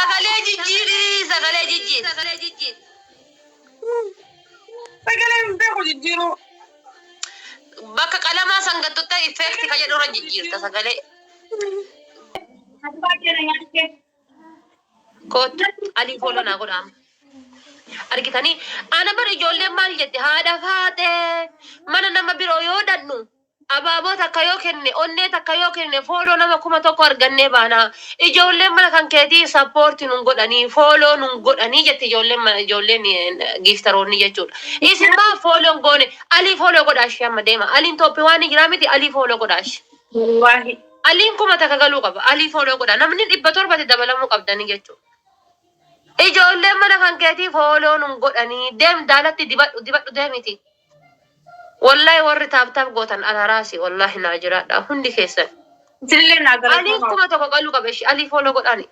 sagalee jijjiiri sagalee jijjiiri. Sagalee hin beeku jijjiiru. Bakka qalamaa sangattoota effekti kan jedhu irra jijjiirta sagalee. Kootu alii fooloo naa godhaama. Argitanii ana bara ijoolleen maal jette haadha faatee mana nama biroo yoo dannu abaaboo takka yoo kenne onnee takka yoo kenne fooloo nama 1,000 argannee baana. Ijoolleen mana kan keetii sappoorti nun godhanii fooloo nun godhanii jette ijoolleen giiftaroonni jechuudha. Isin maa fooloon goone alii fooloo godhaashi amma deema. Aliin Toophii waan jiraa miti alii fooloo godhaashi. Wallahi. Aliin 1,000 takka galuu qaba. Alii fooloo godha. Namni 700 dabalamuu qabdanii jechuudha. Ijoolleen mana kan keetii fooloo nun godhanii deem daalatti dibadhu deemiti. Wallahi warri taaptaap gootan alaraasi wallahi naa jiraadha hundi keessan. Isillee naa galatooma. Aliin 1,000 galuu qabeeshi alii fooloo godhani.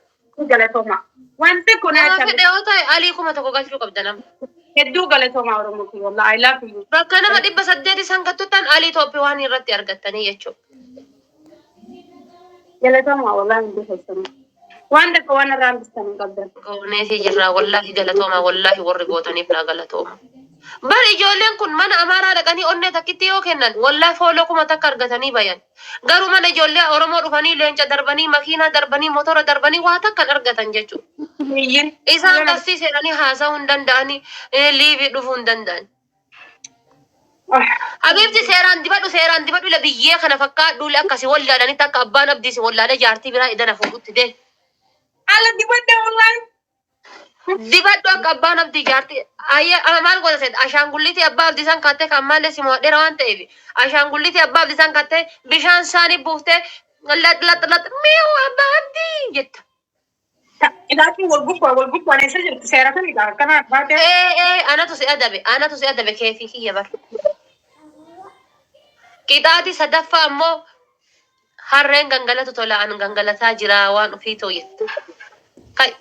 Galatooma. Wanti kun Nama fedhe yoo ta'e alii 1,000 galchuu qabda nama. hedduu galatooma Oromoo fi wallahi I love you. Bakka nama 800 isaan gattutan alii Toophii waan irratti argattanii jechuudha. Galatooma wallahi hundi keessan. Waan tokko waan irraa hambistanii qabdan. Gooneetii jirraa wallahi galatooma wallahi warri gootaniif naa galatooma. Bari ijoolleen kun mana amaaraa dhaqanii onnee takkitti yoo kennan wallahi fooloo 1,000 takka argatanii bayan. Garuu mana ijoollee Oromoo dhufanii leenca darbanii makiinaa darbanii motora darbanii waa takkan argatan jechuudha. Biyyin. Isaan tasii seenanii haasa'uu hin danda'anii liivii dhufuu hin danda'an. Habiibti seeraan dibadhu ila biyyee kana fakkaadhu akkasii wallaalanitti akka abbaan abdiisi wallaala jaartii biraa idana fuudhutti deemu. Ala dibadda wallahi. Dibadhu akka abbaan abdii jaartii ayya maal godha seet ashaangulliitii abbaa abdii isaan kattee kan maallee si moodheera waan ta'eef ashaangulliitii abbaa abdii isaan kattee bishaan isaanii buuftee laxlaxlax mi'uu abbaa abdii jetta. Ilaatiin wal gubbaan eessa jirtu seera kanidha akkana baatee. Anatu si adabe keefii kiyya bar. Qixaati sadaffaa ammoo harreen gangalatu tola an gangalataa jira waan ofii tooyettu. Kai.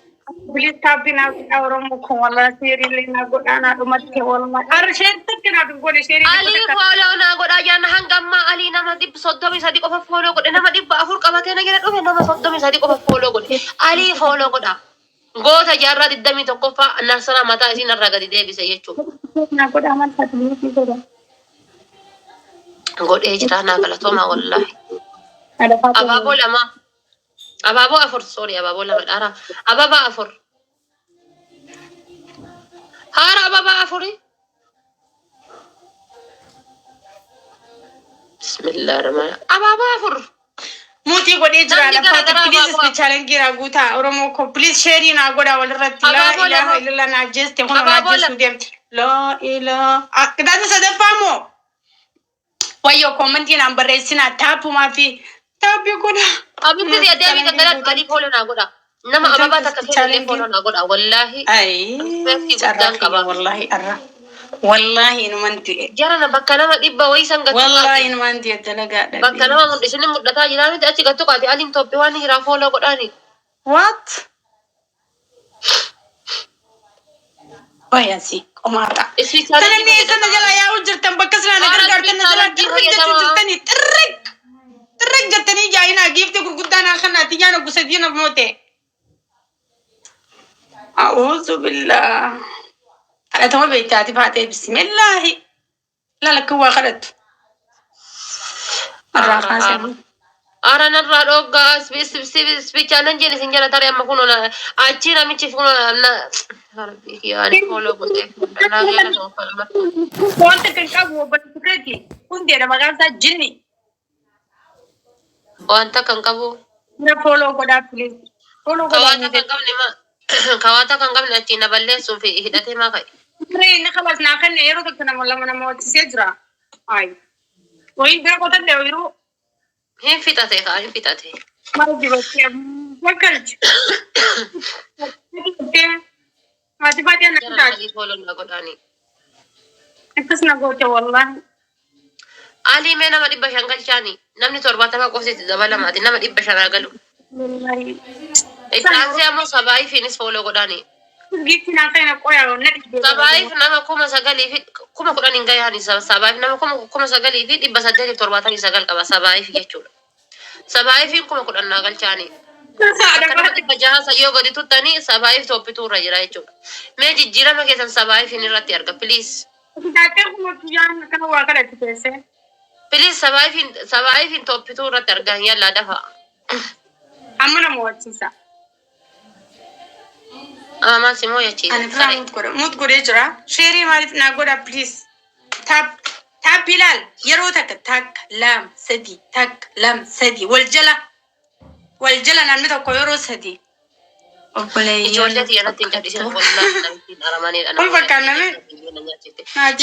Bilis tabbina Oromoo kun wallahi seerii naa godhaanaa dhumatti wallahi. Harri sheen takkina godhe seerii. Alii fooloo naa godhaa jaana hangammaa alii nama 33 qofa fooloo godhe nama 400 qabatee na jala dhufe nama 33 qofa fooloo godhe. Alii fooloo godhaa. Goota jaarraa 21ffaa narsana mataa isiin irraa gadi deebise jechuudha. Naa godhaa maal taatanii godha. Godhee jira naa galatooma wallahi. Abaaboo 2. Abaaboo 4 sorry abaaboo 2 dhara. Ababaa 4. Haara ababaa 4. Bismillahirrahmanirrahim. Ababaa 4. Muti godhee jira lafaatti please specialen gira guutaa Oromoo ko please share naa godhaa walirratti la ilaha illallah naa jeste hono naa jesu deemti. La ilaha. Akkadaati sadaffaamo. Wayyo commenti naa barreessinaa taapumaa fi taapi godha. Abibti dia deebii gangalat gadi fooloo naa godha. Nama ababaa takka seelee fooloo naa godha wallahi. Ay. Guddaan qaba wallahi arra. Wallahi inumanti. Jarana bakka nama 100 wayisan gattu. Wallahi inumanti dalagaa. Bakka nama mul'isanii mul'ataa jiraa miti achi gattu qaati aliin Toophii waan hiraa fooloo godhaani. What? Wayasi Omara. Tanani sana jala yaa ujirtan bakka sana gargaartan jala jirtani tirrik jettanii jaayina giifte gurguddaan akkanatti jaana gusadina moote. A'udhu billah. Kadhatama beektaati faatee bismillahi. Lalakka waa kadhattu. Arraa kaasee. Ara narraa dhoggaa spichaanan jedhe isin jala taree amma kun achi namichi kun yaani fooloo godhee wanta kan qabu obboleessi tukeeti hundeedha maqaan isaa jinni. Wanta kan qabu. Na fooloo godhaa please. Fooloo godhaa. Kawaata kan qabne achi na balleessuuf hidhatee maa ka'e. Inni qabas naa kenne yeroo tokko nama hojjisee jira. Ay. Wayii bira qotan yeroo. Hin fixate kaa hin fixate. Maal dibatti wakkalchi. Ati baatee na Jarana fooloo na godhaani. akkas na goote wallahi. Alii mee nama 500 galchaani. Namni 70 qofti dabalamaati nama 500 galu. Isaansi ammoo sabaayi fiinis fooloo godhaani. Gifti naa kana qoyaa na dhibee. Sabaayi nama 9,000 fi 10,000 hin gayaani sabaayi nama 9,000 fi 879 qaba sabaayi jechuudha. Sabaayi fi 10,000 na galchaani. Akkanuma dhibba jaha sayyoo gadi tuttanii sabaayif tooppituu irra jira jechuudha. Mee jijjiirama keessan sabaayif hin irratti arga please. Daakee kumatu yaan kana waa kana itti teesse. Please sabaayif hin tooppituu irratti argan yallaa dafa. Amma nama wajjisa. Amaa simoo yachiisa. Ani firaa mut godhee jira. Sheerii maaliif naa godha please. Taap ilaal yeroo takka lama sadii takka lama sadii wal jala namni tokko yeroo sadii. Ijoollee xiyyaarratti hin cadhisin wallaan namitti dharamaniidha. Kun fakkaanname.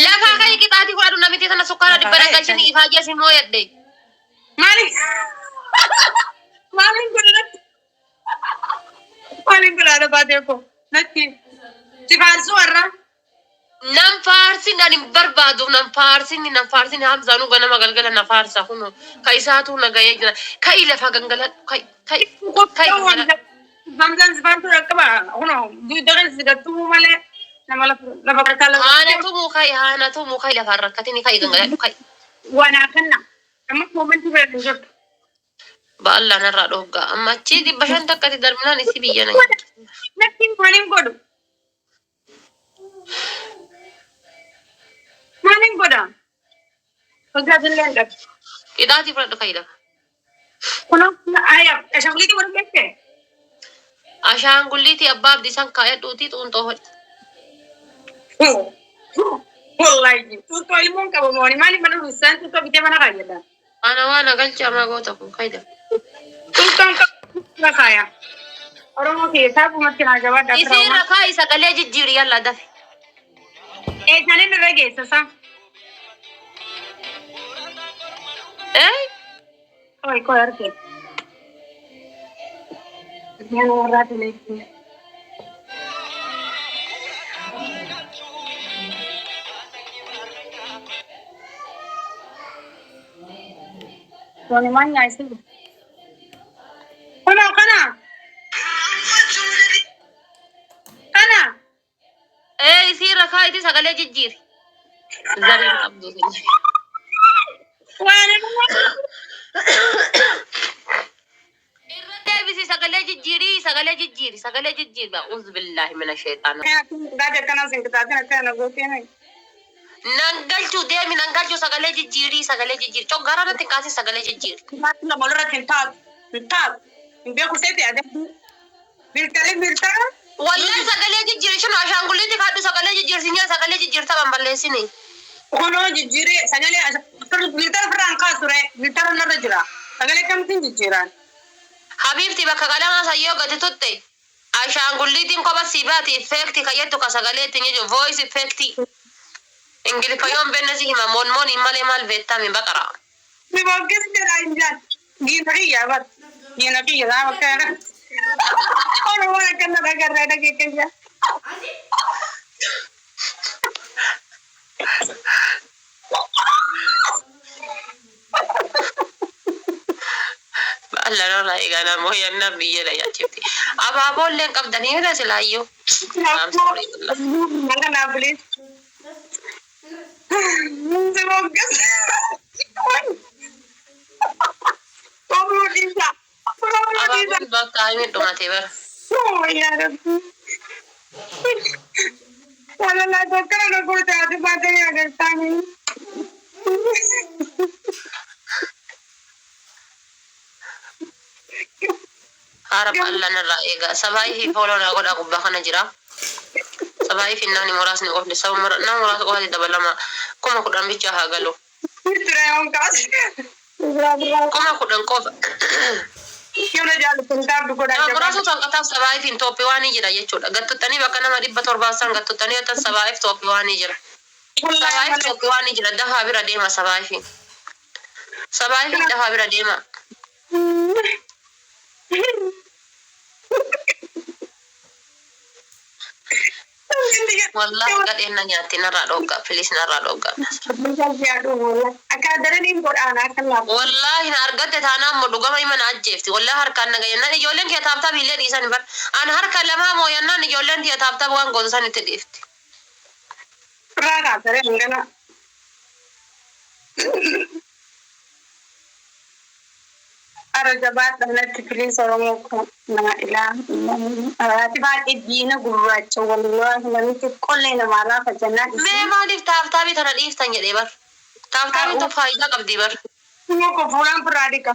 Lafaa ka'ii qixaatii fudhadhu namitti sana sukkaara dhibba dhaggalchin ifaa jeesi moo yadde. Maaliin godhaadha baatee koo natti si faarsuu warra. Nam faarsin ani barbaadu nam faarsin hamzaanu ganama galgala na faarsa kunu ka isaatu na gayee jira kai lafa gangala kai Zamzam si faarsu rakkaba kuno duudhaan si gattu malee nama lafa kakala. Haana tumu kai lafa rakkatini kai gangala kai. Wana kanna amma momentii bira jirtu. Ba'alla narraa dhoggaa amma achi dhibba shan takkati darbinaan isi biyya na Natti maaliin godhu? Maaliin godha? Hojjaatillee hin dhabu. qixaatii fudhadhu kai lafa. Kuno ayya ashaanguliitii wal beekte. Ashaangulliitii abbaa abdiisan kaayadhuutii xuuntoo hodhi. Wallahi tuutoo ilmoon qaba mooni maaliif mana ruusaan tuutoo bitee mana kaayyataa. Ana waan agalcha ama goota kun kai lafa. Tuutoon qaba kaaya. Oromoo keessaa kumatti naa gabaadhaa. Isiin rakaa isa galee jijjiiri yalla dafe. Eessanin irra geessasa. Oi, koi arge. Yana warraa teleetti. Toni manya isi. Kana. Isiin rakaa iti sagalee jijjiiri. Zariin qabdu. Waan deebisi sagalee jijjiiri ba'uuz billaahi mina sheexaana. gaade kana sin kitaatiin akka na gooteen. Nangalchuu deemi nangalchuu sagalee jijjiiri coggaara natti kaasi sagalee jijjiiri. Maatiin lama walirratti hin taatu. Hin beeku seete ade. Biltala. Wallahi sagalee jijjiiri shinu ashaangulliitti kaadhu sagalee jijjiirsi nyaa sagalee jijjiirta ban balleessini. Kono jijjiiree sagalee biltala firaan kaasure biltala narra jira. Sagalee kamtiin jijjiiraan. Habiibti bakka qalamaa sayyoo gadi tutte ashaangulliitiin kopha siibaati effekti kayyattu ka sagalee ittiin jechuun voice effekti. Ingiliffayoon bennasi hima moon malee maal beektami baqara. Mi boggis jedha hin jaan. Giina kiyya bar. Giina kiyya laa bakka kana. Oromoo akkana dhagarraa dhageekkeessa. Allah nurraa eegana moo yanna biyya la yaachifti. Abaaboolleen qabdanii hira silaayyoo. Kanaaf bilis. Mi boggis. Oromoo dhiisa. Abaaboon bakka himi dhumate bara. Oh ya Rabbi. Wala tokkana na goota ati baatee agartaani. Harap Allah nurraa eega. Sabaayii fi fooloon godhaa gubbaa kana jira. Sabaayii fi namni muraasni qofni nama muraasa qofati dabalama 10,000 bicha haa galu. Ture on kaas. 10,000 qofa. Yoona jaallatun taabdu godhaa jabaa. Muraasa tonqataaf sabaayii fi Itoophiyaa waan jira jechuudha. Gattuttanii bakka nama 700 gattuttanii yoo ta'an sabaayii fi Itoophiyaa waan jira. Sabaayii fi Itoophiyaa waan jira dafaa bira deema sabaayii fi. Sabaayii fi dafaa bira deema. Wallahi gadheen na nyaatti narraa dhoggaa filis narraa dhoggaa. Akka daraniin godhaana akka laafu. Wallahi na argatte taanaan moo dhugama hima na ajjeefti. Wallahi harkaan na gayyannaan ijoolleen kee taaptaap illee dhiisan bar. An harka lamaa moo yannaan ijoolleen kee taaptaap waan gootu san itti dhiifti. Irraa kaasaree hangana. أرجبات أنا تفليس ورموكم لا إله إلا الله راتبات الدين قرات والله ما كلنا معنا فجنات ما مالك تابي ترى ليف تنجدي بر تابي تو فايدة قبدي بر موكو فلان براديكا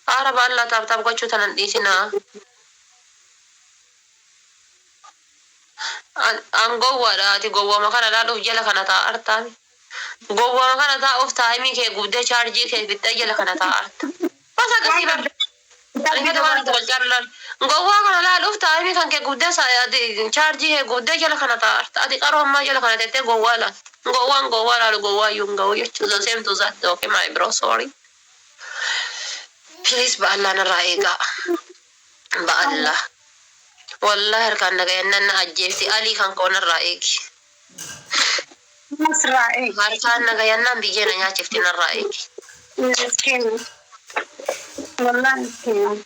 عرب الله تاب قوتشو تننديسنا an gowwaadhaati gowwama kana laaluuf jala kana taa'artaami gowwama kana taa'uuf taa'imii kee guddee chaarjii kee fixxee jala kana taa'arta bas akkasii bar angata waan itti wal jaallan gowwaa kana laaluuf taa'imii kan kee guddee chaarjii kee guddee jala kana taa'arta ati qaroo ammaa jala kana tettee gowwaa laal gowwaa laalu gowwaa iyyuu hin ga'u jechuudha seemtu zaatti okay my bro sorry please ba'allaa narraa eegaa ba'allaa والله هركان نجاينا نأجيفتي علي كان كونر رأيك مس رأيك هركان نجاينا بيجينا يا شفتنا رأيك مسكين والله مسكين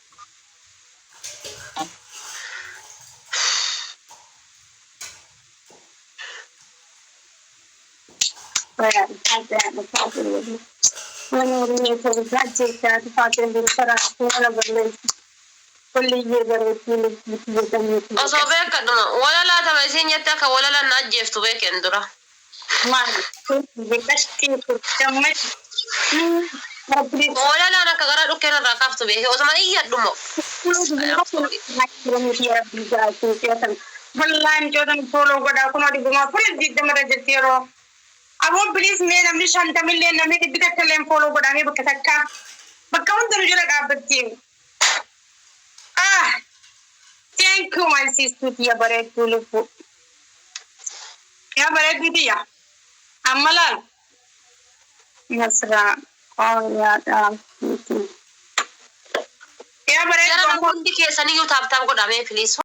أصابك كدنا ولا لا تبعين يتك ولا لا نأجيفتو بك اندرا ما بكشتي كتمت ولا لا أنا كغرا لكنا ركبت به وزمان إيه دمو والله جودن فولو قدا كنا دي بما فريد جد مرة جتيرو أبو بليز مين أمي شانتا ملي نمي دي بتكلم فولو قدا مي بكتكا بكون درجة قابتين thank you my sister ya bare tulupu ya bare bidiya amalan nasra ya da ya bare يا رب كنت كيساني يو تاب تاب قدامي please